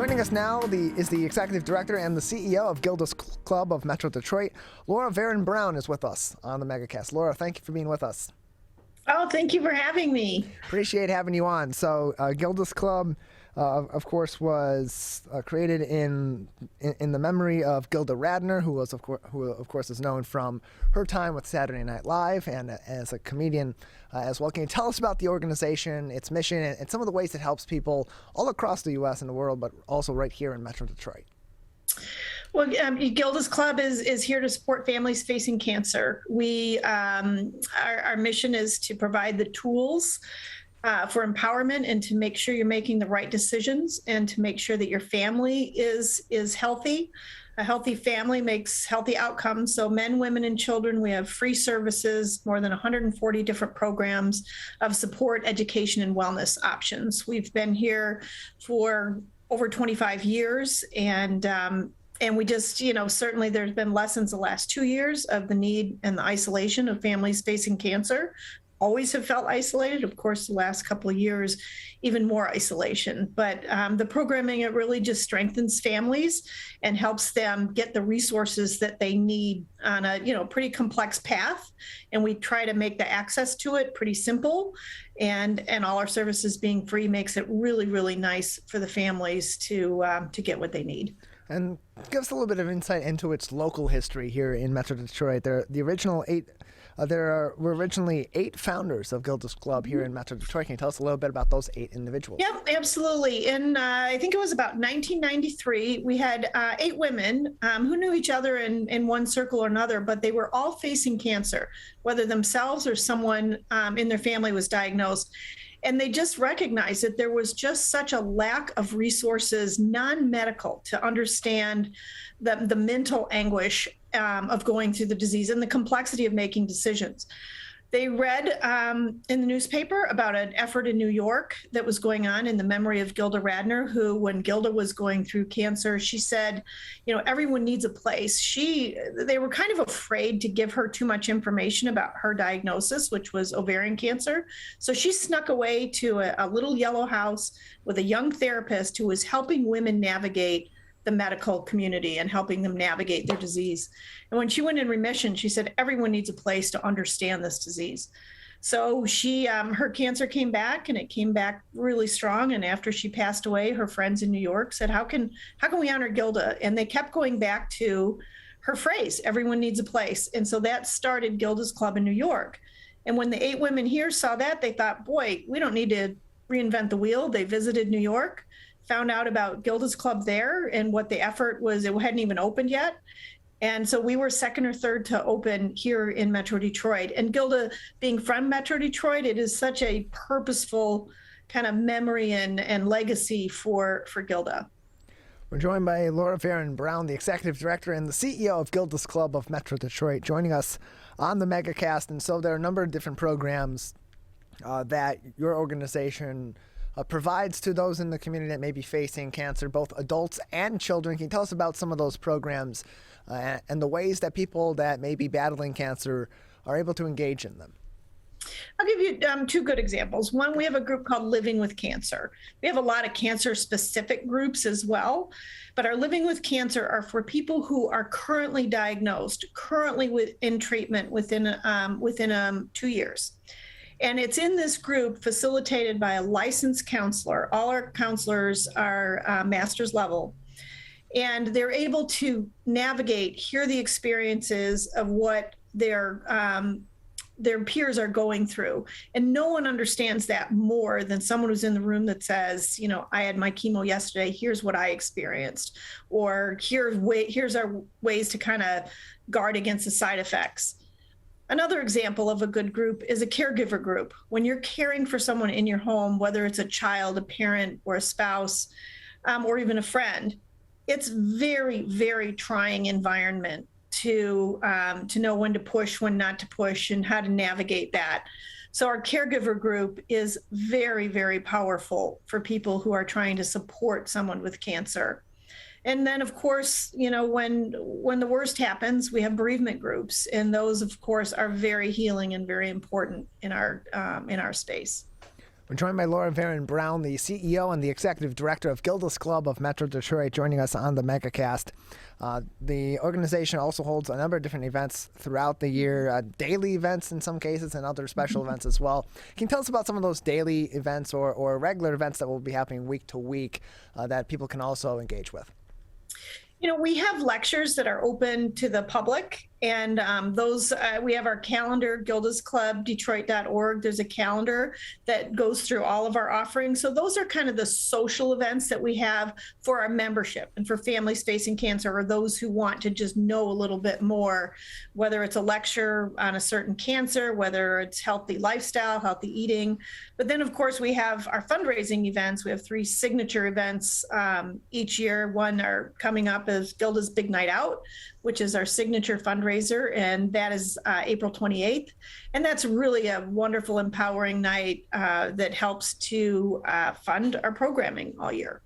Joining us now is the Executive Director and the CEO of Gilda's Club of Metro Detroit. Laura Varon Brown is with us on the MegaCast. Laura, thank you for being with us. Oh, thank you for having me. Appreciate having you on. So Gilda's Club, of course, was created in the memory of Gilda Radner, who of course is known from her time with Saturday Night Live and as a comedian as well. Can you tell us about the organization, its mission, and some of the ways it helps people all across the U.S. and the world, but also right here in Metro Detroit? Well, Gilda's Club is here to support families facing cancer. Our mission is to provide the tools for empowerment and to make sure you're making the right decisions and to make sure that your family is healthy. A healthy family makes healthy outcomes. So men, women, and children, we have free services, more than 140 different programs of support, education, and wellness options. We've been here for over 25 years, and we just, certainly there's been lessons the last 2 years of the need and the isolation of families facing cancer. Always have felt isolated. Of course, the last couple of years, even more isolation. But the programming, it really just strengthens families and helps them get the resources that they need on a pretty complex path. And we try to make the access to it pretty simple. And all our services being free makes it really, really nice for the families to get what they need. And give us a little bit of insight into its local history here in Metro Detroit. There were originally 8 founders of Gilda's Club here in Metro Detroit. Can you tell us a little bit about those 8 individuals? Yep, absolutely. In I think it was about 1993, we had 8 women who knew each other in one circle or another, but they were all facing cancer, whether themselves or someone in their family was diagnosed. And they just recognized that there was just such a lack of resources, non-medical, to understand the mental anguish of going through the disease and the complexity of making decisions. They read in the newspaper about an effort in New York that was going on in the memory of Gilda Radner, who, when Gilda was going through cancer, she said, everyone needs a place. They were kind of afraid to give her too much information about her diagnosis, which was ovarian cancer. So she snuck away to a little yellow house with a young therapist who was helping women navigate the medical community and helping them navigate their disease. And when she went in remission, she said, everyone needs a place to understand this disease. So her cancer came back, and it came back really strong. And after she passed away, her friends in New York said, how can we honor Gilda? And they kept going back to her phrase, everyone needs a place. And so that started Gilda's Club in New York. And when the 8 women here saw that, they thought, boy, we don't need to reinvent the wheel. They visited New York, found out about Gilda's Club there and what the effort was. It hadn't even opened yet. And so we were second or third to open here in Metro Detroit. And Gilda, being from Metro Detroit, it is such a purposeful kind of memory and legacy for Gilda. We're joined by Laura Varon Brown, the Executive Director and the CEO of Gilda's Club of Metro Detroit, joining us on the MegaCast. And so there are a number of different programs that your organization provides to those in the community that may be facing cancer, both adults and children. Can you tell us about some of those programs and the ways that people that may be battling cancer are able to engage in them? I'll give you 2 good examples. One, we have a group called Living with Cancer. We have a lot of cancer-specific groups as well, but our Living with Cancer are for people who are currently diagnosed, currently in treatment within 2 years. And it's in this group facilitated by a licensed counselor. All our counselors are master's level. And they're able to navigate, hear the experiences of what their peers are going through. And no one understands that more than someone who's in the room that says, I had my chemo yesterday, here's what I experienced. Or here's our ways to kind of guard against the side effects. Another example of a good group is a caregiver group. When you're caring for someone in your home, whether it's a child, a parent, or a spouse, or even a friend, it's very, very trying environment to know when to push, when not to push, and how to navigate that. So our caregiver group is very, very powerful for people who are trying to support someone with cancer. And then, of course, when the worst happens, we have bereavement groups, and those, of course, are very healing and very important in our space. We're joined by Laura Varon Brown, the CEO and the Executive Director of Gildas Club of Metro Detroit, joining us on the MegaCast. The organization also holds a number of different events throughout the year, daily events in some cases and other special events as well. Can you tell us about some of those daily events or regular events that will be happening week to week that people can also engage with? You know, we have lectures that are open to the public, and those we have our calendar, gildasclubdetroit.org. There's a calendar that goes through all of our offerings. So those are kind of the social events that we have for our membership and for families facing cancer or those who want to just know a little bit more, whether it's a lecture on a certain cancer, whether it's healthy lifestyle, healthy eating. But then, of course, we have our fundraising events. We have 3 signature events each year. One are coming up is Gilda's Big Night Out, which is our signature fundraiser, and that is April 28th. And that's really a wonderful, empowering night that helps to fund our programming all year.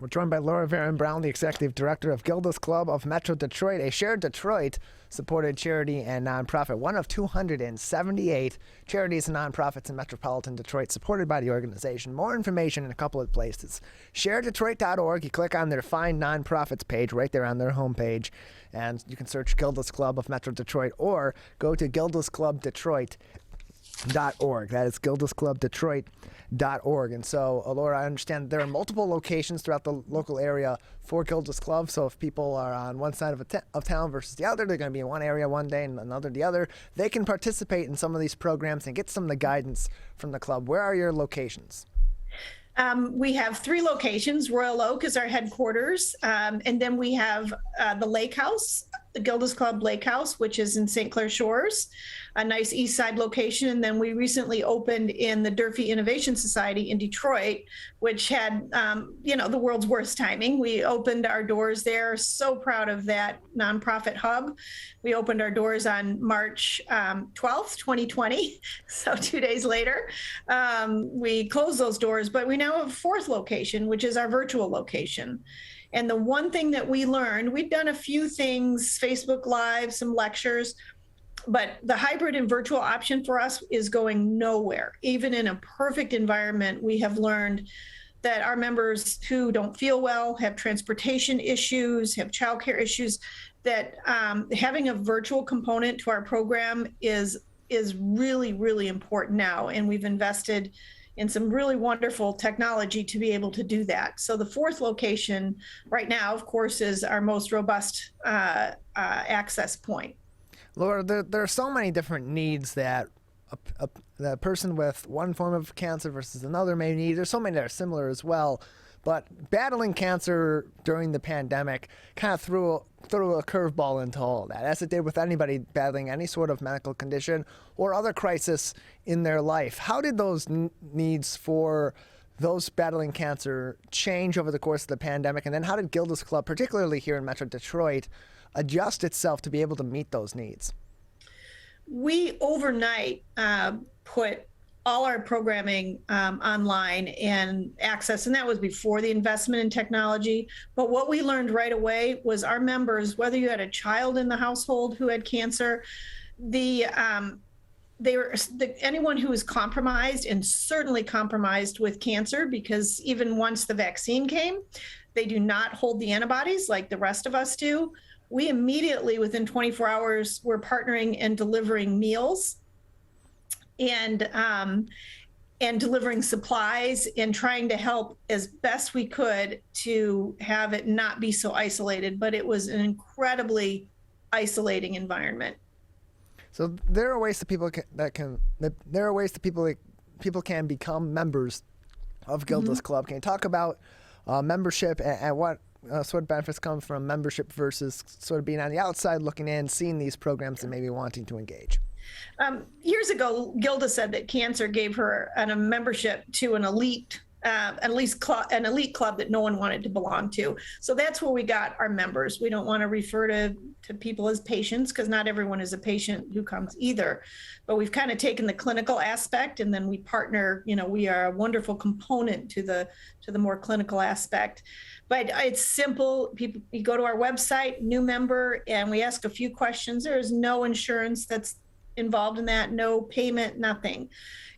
We're joined by Laura Varon Brown, the Executive Director of Gildas Club of Metro Detroit, a Share Detroit-supported charity and nonprofit, one of 278 charities and nonprofits in metropolitan Detroit supported by the organization. More information in a couple of places. ShareDetroit.org. You click on their Find Nonprofits page right there on their homepage, and you can search Gildas Club of Metro Detroit or go to GildasClubDetroit.org. That is GildasClubDetroit.org. And so, Laura, I understand there are multiple locations throughout the local area for Gildas Club. So if people are on one side of town versus the other, they're going to be in one area one day and another the other. They can participate in some of these programs and get some of the guidance from the club. Where are your locations? We have 3 locations. Royal Oak is our headquarters. And then we have the Lake House, the Gildas Club Lake House, which is in St. Clair Shores, a nice east side location. And then we recently opened in the Durfee Innovation Society in Detroit, which had, the world's worst timing. We opened our doors there. So proud of that nonprofit hub. We opened our doors on March 12th, 2020. So 2 days later, we closed those doors, but we now have a 4th location, which is our virtual location. And the one thing that we learned, we've done a few things, Facebook Live, some lectures, but the hybrid and virtual option for us is going nowhere. Even in a perfect environment, we have learned that our members who don't feel well, have transportation issues, have childcare issues, that having a virtual component to our program is really, really important now. And we've invested in some really wonderful technology to be able to do that. So the 4th location right now, of course, is our most robust access point. Laura, there are so many different needs that a person with one form of cancer versus another may need. There's so many that are similar as well. But battling cancer during the pandemic kind of threw a curveball into all of that, as it did with anybody battling any sort of medical condition or other crisis in their life. How did those needs for those battling cancer change over the course of the pandemic? And then how did Gildas Club, particularly here in Metro Detroit, adjust itself to be able to meet those needs? We overnight put all our programming online and access, and that was before the investment in technology. But what we learned right away was our members, whether you had a child in the household who had cancer, anyone who was compromised, and certainly compromised with cancer, because even once the vaccine came, they do not hold the antibodies like the rest of us do. We immediately, within 24 hours, were partnering and delivering meals and delivering supplies and trying to help as best we could to have it not be so isolated. But it was an incredibly isolating environment. So there are ways that people can become members of Gildas Club. Can you talk about membership and what sort of benefits come from membership versus sort of being on the outside looking in, seeing these programs and maybe wanting to engage? Years ago, Gilda said that cancer gave her a membership to an elite club that no one wanted to belong to. So that's where we got our members. We don't want to refer to people as patients, because not everyone is a patient who comes either. But we've kind of taken the clinical aspect, and then we partner. We are a wonderful component to the more clinical aspect. But it's simple. You go to our website, new member, and we ask a few questions. There is no insurance that's involved in that, no payment, nothing.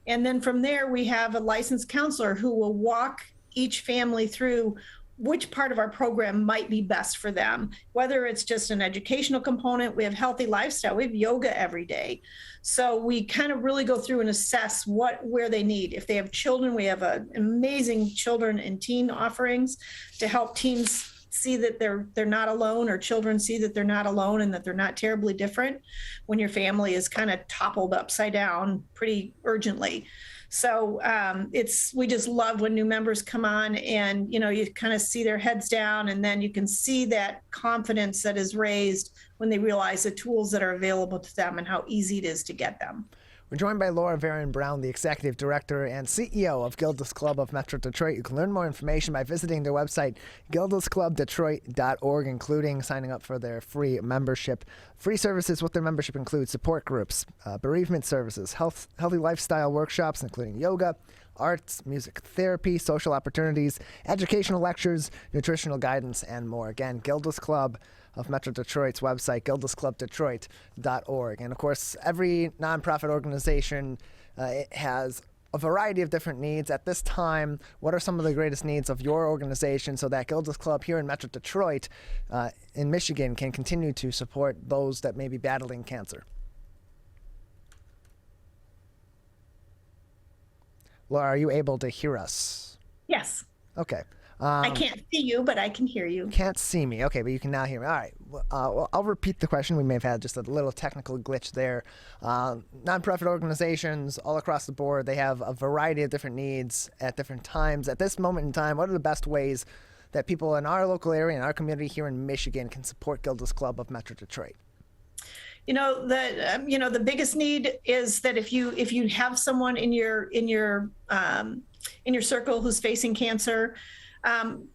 And then from there, we have a licensed counselor who will walk each family through which part of our program might be best for them, whether it's just an educational component. We have healthy lifestyle, we have yoga every day. So we kind of really go through and assess where they need. If they have children, we have amazing children and teen offerings to help teens see that they're not alone, or children see that they're not alone and that they're not terribly different when your family is kind of toppled upside down pretty urgently. So we just love when new members come on and, you kind of see their heads down, and then you can see that confidence that is raised when they realize the tools that are available to them and how easy it is to get them. We're joined by Laura Varon, the Executive Director and CEO of Gildas Club of Metro Detroit. You can learn more information by visiting their website, gildasclubdetroit.org, including signing up for their free membership. Free services with their membership include support groups, bereavement services, healthy lifestyle workshops, including yoga, arts, music therapy, social opportunities, educational lectures, nutritional guidance, and more. Again, Gildas Club of Metro Detroit's website, gildasclubdetroit.org. And of course, every nonprofit organization it has a variety of different needs. At this time, what are some of the greatest needs of your organization so that Gildas Club here in Metro Detroit in Michigan can continue to support those that may be battling cancer? Laura, are you able to hear us? Yes. Okay. I can't see you, but I can hear you. Can't see me. Okay, but you can now hear me. All right. Well, I'll repeat the question. We may have had just a little technical glitch there. Nonprofit organizations all across the board, they have a variety of different needs at different times. At this moment in time, what are the best ways that people in our local area, in our community here in Michigan, can support Gildas Club of Metro Detroit? The biggest need is that if you have someone in your circle who's facing cancer,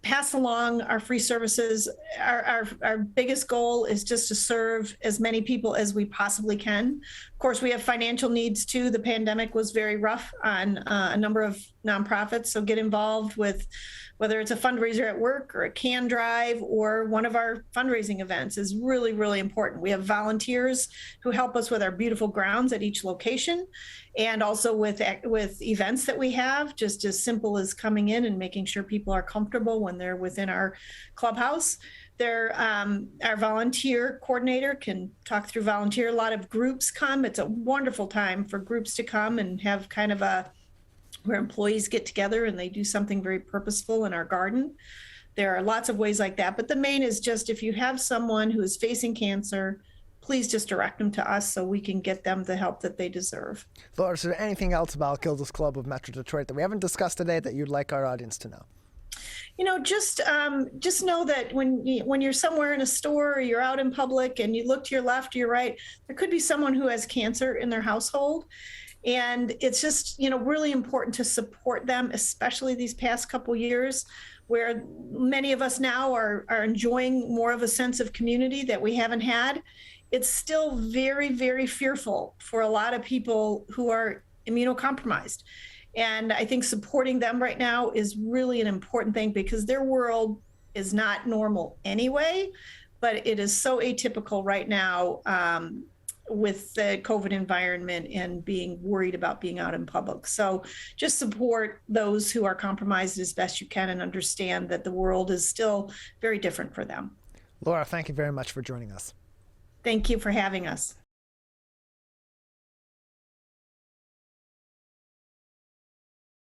pass along our free services. Our biggest goal is just to serve as many people as we possibly can. Of course, we have financial needs too. The pandemic was very rough on a number of nonprofits, so get involved with whether it's a fundraiser at work or a can drive or one of our fundraising events is really, really important. We have volunteers who help us with our beautiful grounds at each location, and also with events that we have, just as simple as coming in and making sure people are comfortable when they're within our clubhouse. Our volunteer coordinator can talk through volunteer. A lot of groups come. It's a wonderful time for groups to come and have kind of where employees get together and they do something very purposeful in our garden. There are lots of ways like that, but the main is just if you have someone who is facing cancer, please just direct them to us so we can get them the help that they deserve. Laura, is there anything else about Gildas Club of Metro Detroit that we haven't discussed today that you'd like our audience to know? Just know that when you're somewhere in a store or you're out in public and you look to your left or your right, there could be someone who has cancer in their household. And it's just, really important to support them, especially these past couple years where many of us now are enjoying more of a sense of community that we haven't had. It's still very, very fearful for a lot of people who are immunocompromised. And I think supporting them right now is really an important thing because their world is not normal anyway, but it is so atypical right now with the COVID environment and being worried about being out in public. So just support those who are compromised as best you can and understand that the world is still very different for them. Laura, thank you very much for joining us. Thank you for having us.